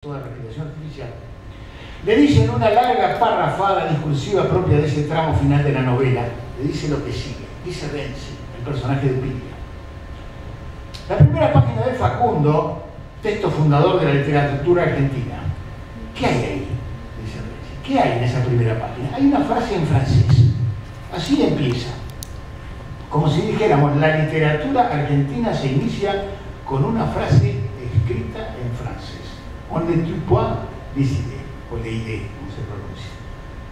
de respiración artificial, le dice en una larga parrafada discursiva propia de ese tramo final de la novela, le dice lo que sigue, dice Renzi, el personaje de Piglia. La primera página de Facundo, texto fundador de la literatura argentina. ¿Qué hay ahí? Dice Renzi. ¿Qué hay en esa primera página? Hay una frase en francés. Así empieza. Como si dijéramos, la literatura argentina se inicia con una frase escrita en francés. On ne tue point les idées, o les idées, como se pronuncia.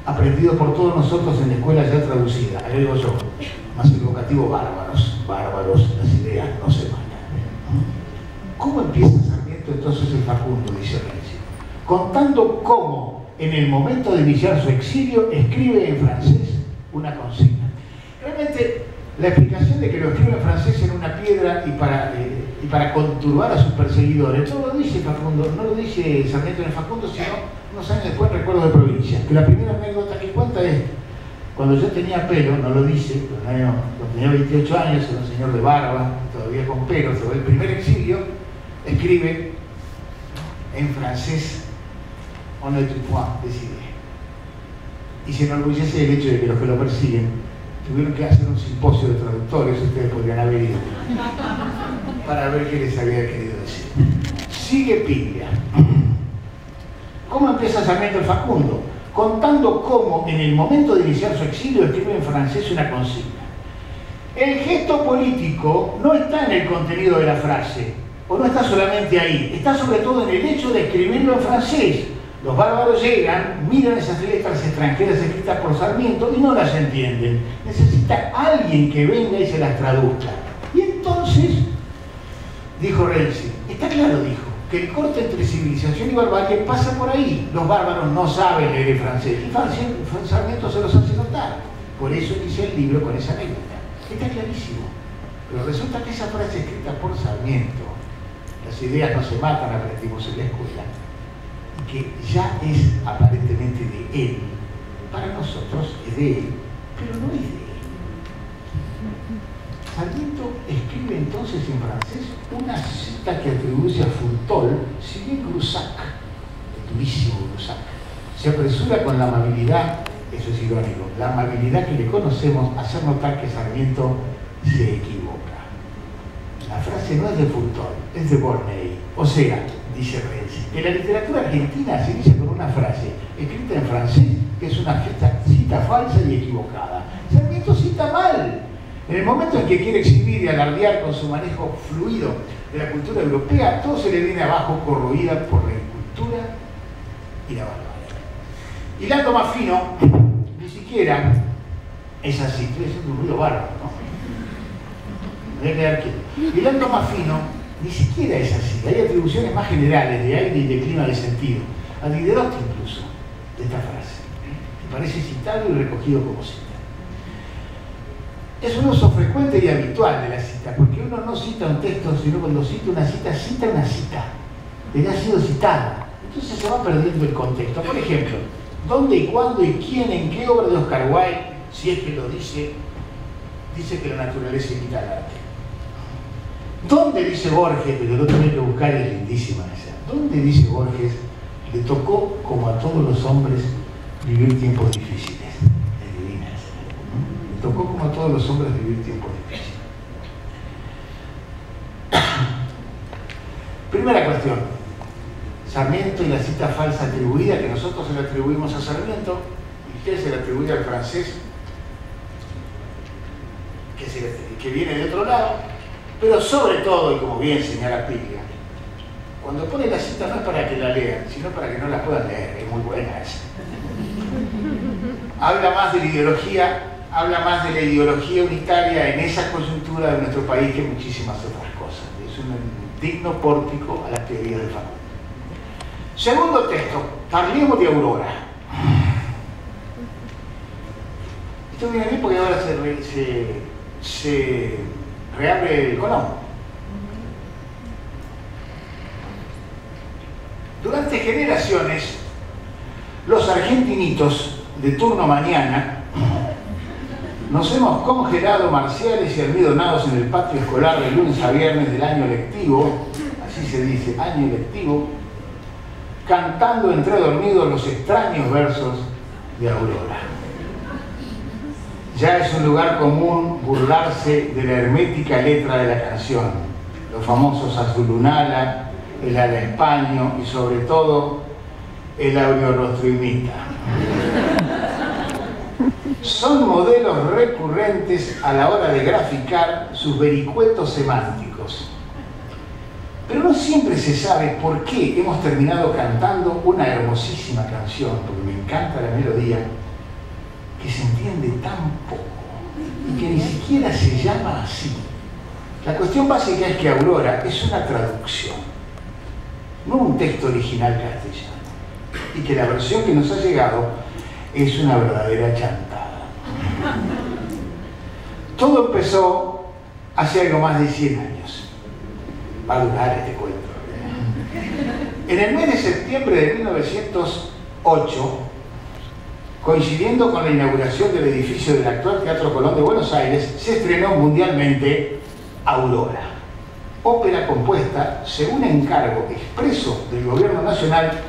Aprendido por todos nosotros en la escuela ya traducida, agrego yo, más el vocativo bárbaros, bárbaros, las ideas no se matan. ¿Cómo empieza Sarmiento entonces el Facundo? Dice Renzi. Contando cómo, en el momento de iniciar su exilio, escribe en francés una consigna. Realmente, la explicación de que lo escribe en francés en una piedra y para conturbar a sus perseguidores, no lo dice Facundo, no lo dice Sarmiento en el Facundo, sino unos años después en Recuerdos de Provincia. Que la primera anécdota que cuenta es, cuando yo tenía pelo, no lo dice, cuando tenía 28 años, era un señor de barba, todavía con pelo, sobre el primer exilio, escribe en francés, on ne tue point les idées. Y se enorgullece del hecho de que los que lo persiguen tuvieron que hacer un simposio de traductores, ustedes podrían haber ido, para ver qué les había querido decir. Sigue Piglia. ¿Cómo empieza Sarmiento el Facundo? Contando cómo, en el momento de iniciar su exilio, escribe en francés una consigna. El gesto político no está en el contenido de la frase, o no está solamente ahí, está sobre todo en el hecho de escribirlo en francés. Los bárbaros llegan, miran esas letras extranjeras escritas por Sarmiento y no las entienden. Necesita alguien que venga y se las traduzca. Y entonces, dijo Renzi, está claro, dijo, que el corte entre civilización y barbarie pasa por ahí. Los bárbaros no saben leer el francés y Sarmiento se los hace notar. Por eso inicia el libro con esa anécdota. Está clarísimo. Pero resulta que esa frase escrita por Sarmiento, las ideas no se matan, aprendimos en la escuela, que ya es aparentemente de él, para nosotros es de él, pero no es de él. Sarmiento escribe entonces en francés una cita que atribuye a Fultol, si bien Grusac, el durísimo Grusac, se apresura con la amabilidad, eso es irónico, la amabilidad que le conocemos, a hacer notar que Sarmiento se equivoca. La frase no es de Fultol, es de Borney, o sea, dice Renzi, que la literatura argentina se inicia con una frase escrita en francés que es una cita falsa y equivocada. Sarmiento cita mal. En el momento en que quiere exhibir y alardear con su manejo fluido de la cultura europea, todo se le viene abajo corroída por la incultura y la barbarie. Hilando más fino, ni siquiera es así, estoy haciendo un ruido bárbaro, ¿no? Voy a quedar quieto. Hilando más fino, ni siquiera es así. Hay atribuciones más generales de aire y de clima de sentido, a Diderot incluso, de esta frase, que parece citado y recogido como cita. Es un uso frecuente y habitual de la cita, porque uno no cita un texto, sino cuando cita una cita que ya ha sido citada. Entonces se va perdiendo el contexto. Por ejemplo, ¿dónde y cuándo y quién, en qué obra de Oscar Wilde, si es que lo dice que la naturaleza imita al arte? ¿Dónde dice Borges, pero lo tengo que buscar, es lindísima esa? ¿Dónde dice Borges, le tocó, como a todos los hombres, vivir tiempos difíciles? Es divina esa. Le tocó, como a todos los hombres, vivir tiempos difíciles. Primera cuestión. Sarmiento y la cita falsa atribuida, que nosotros se la atribuimos a Sarmiento, y que se la atribuye al francés, que viene de otro lado. Pero sobre todo, y como bien señala Piglia, cuando pone la cita no es para que la lean, sino para que no la puedan leer. Es muy buena esa. Habla más de la ideología unitaria en esa coyuntura de nuestro país que muchísimas otras cosas. Es un digno pórtico a las teorías del Facundo. Segundo texto, Parlemos de Aurora. Esto viene bien porque ahora se reabre el Colón. Durante generaciones, los argentinitos de turno mañana nos hemos congelado marciales y almidonados en el patio escolar de lunes a viernes del año lectivo, así se dice, año lectivo, cantando entre dormidos los extraños versos de Aurora. Ya es un lugar común burlarse de la hermética letra de la canción, los famosos azulunala, el ala españo y sobre todo el aureorostroimita. Son modelos recurrentes a la hora de graficar sus vericuetos semánticos. Pero no siempre se sabe por qué hemos terminado cantando una hermosísima canción, porque me encanta la melodía, que se entiende tan poco y que ni siquiera se llama así. La cuestión básica es que Aurora es una traducción, no un texto original castellano, y que la versión que nos ha llegado es una verdadera chantada. Todo empezó hace algo más de 100 años. Va a durar este cuento. En el mes de septiembre de 1908, coincidiendo con la inauguración del edificio del actual Teatro Colón de Buenos Aires, se estrenó mundialmente Aurora, ópera compuesta según encargo expreso del gobierno nacional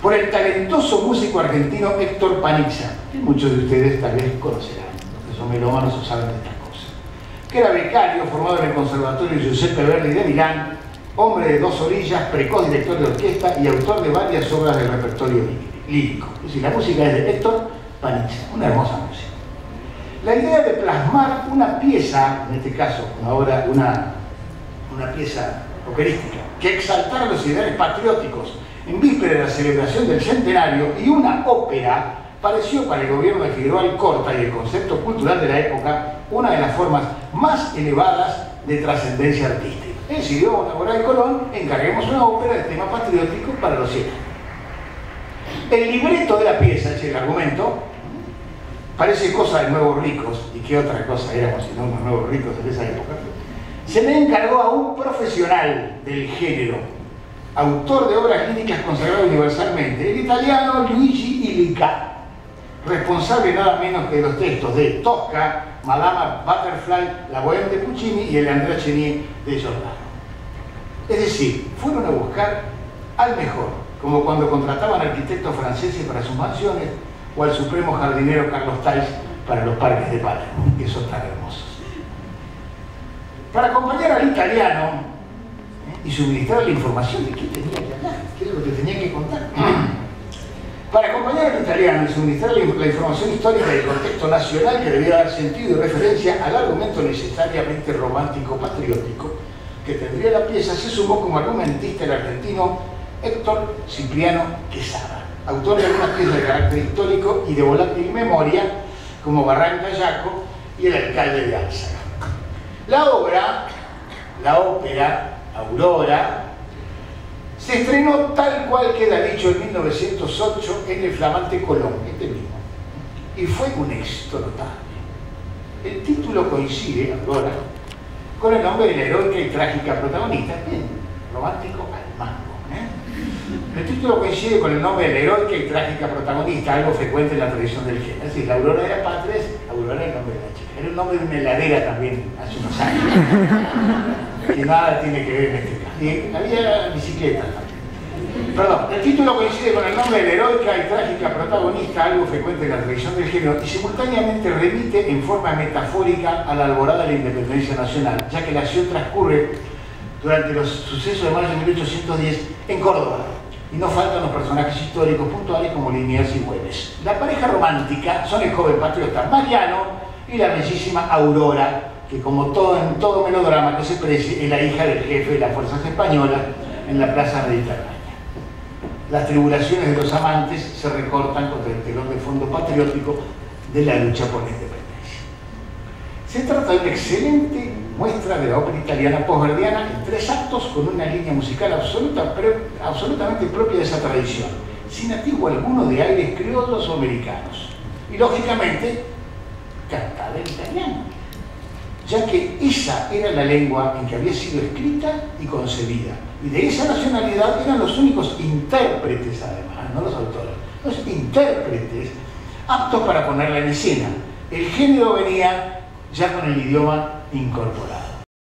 por el talentoso músico argentino Héctor Panizza, que muchos de ustedes tal vez conocerán, los que son melómanos o saben de estas cosas, que era becario formado en el Conservatorio Giuseppe Verdi de Milán, hombre de 2 orillas, precoz director de orquesta y autor de varias obras del repertorio lírico. Es decir, la música es de Héctor Panizza, una hermosa música. La idea de plasmar una pieza, en este caso ahora una pieza operística, que exaltara los ideales patrióticos en víspera de la celebración del centenario y una ópera, pareció para el gobierno de Figueroa Alcorta y el concepto cultural de la época una de las formas más elevadas de trascendencia artística. Decidió una obra de Colón, encarguemos una ópera de tema patriótico para los cielos. El libreto de la pieza, es el argumento, parece cosa de nuevos ricos, y qué otra cosa éramos sino unos nuevos ricos en esa época. Se le encargó a un profesional del género, autor de obras líricas consagrado universalmente, el italiano Luigi Illica, responsable nada menos que de los textos de Tosca, Madama Butterfly, La Bohème de Puccini y el Andrea Chenier de Giordano. Es decir, fueron a buscar al mejor, como cuando contrataban arquitectos franceses para sus mansiones o al supremo jardinero Carlos Tais para los parques de Palermo, esos tan hermosos. Para acompañar al italiano y suministrar la información de qué tenía que hablar, qué es lo que tenía que contar. Para acompañar al italiano y suministrar la información histórica del contexto nacional que debía dar sentido y referencia al argumento necesariamente romántico-patriótico que tendría la pieza, se sumó como argumentista el argentino Héctor Cipriano Quesada, autor de algunas piezas de carácter histórico y de volátil memoria, como Barranca Yaco y El alcalde de Álzaga. La obra, la ópera Aurora, se estrenó tal cual queda dicho en 1908 en el flamante Colón, este mismo, y fue un éxito notable. El título coincide, Aurora, con el nombre de la heroica y trágica protagonista, bien romántico al mango. El título coincide con el nombre de la heroica y trágica protagonista, algo frecuente en la tradición del género. Es decir, la Aurora de la Patria es Aurora el nombre de la chica. Era el nombre de una heladera también hace unos años, que nada tiene que ver en este caso. Y había bicicletas también. Perdón, el título coincide con el nombre de la heroica y trágica protagonista, algo frecuente en la tradición del género, y simultáneamente remite en forma metafórica a la alborada de la independencia nacional, ya que la acción transcurre durante los sucesos de mayo de 1810 en Córdoba, y no faltan los personajes históricos puntuales como Liniers y Güemes. La pareja romántica son el joven patriota Mariano y la bellísima Aurora, que como en todo melodrama que se precie, es la hija del jefe de las fuerzas españolas en la plaza mediterránea. Las tribulaciones de los amantes se recortan contra el telón de fondo patriótico de la lucha por la independencia. Se trata de una excelente muestra de la ópera italiana posverdiana en 3 actos con una línea musical absolutamente propia de esa tradición, sin atisbo alguno de aires criollos o americanos. Y lógicamente, cantada en italiano, ya que esa era la lengua en que había sido escrita y concebida. Y de esa nacionalidad eran los únicos intérpretes, además, no los autores, los intérpretes aptos para ponerla en escena. El género venía ya con el idioma incorporado.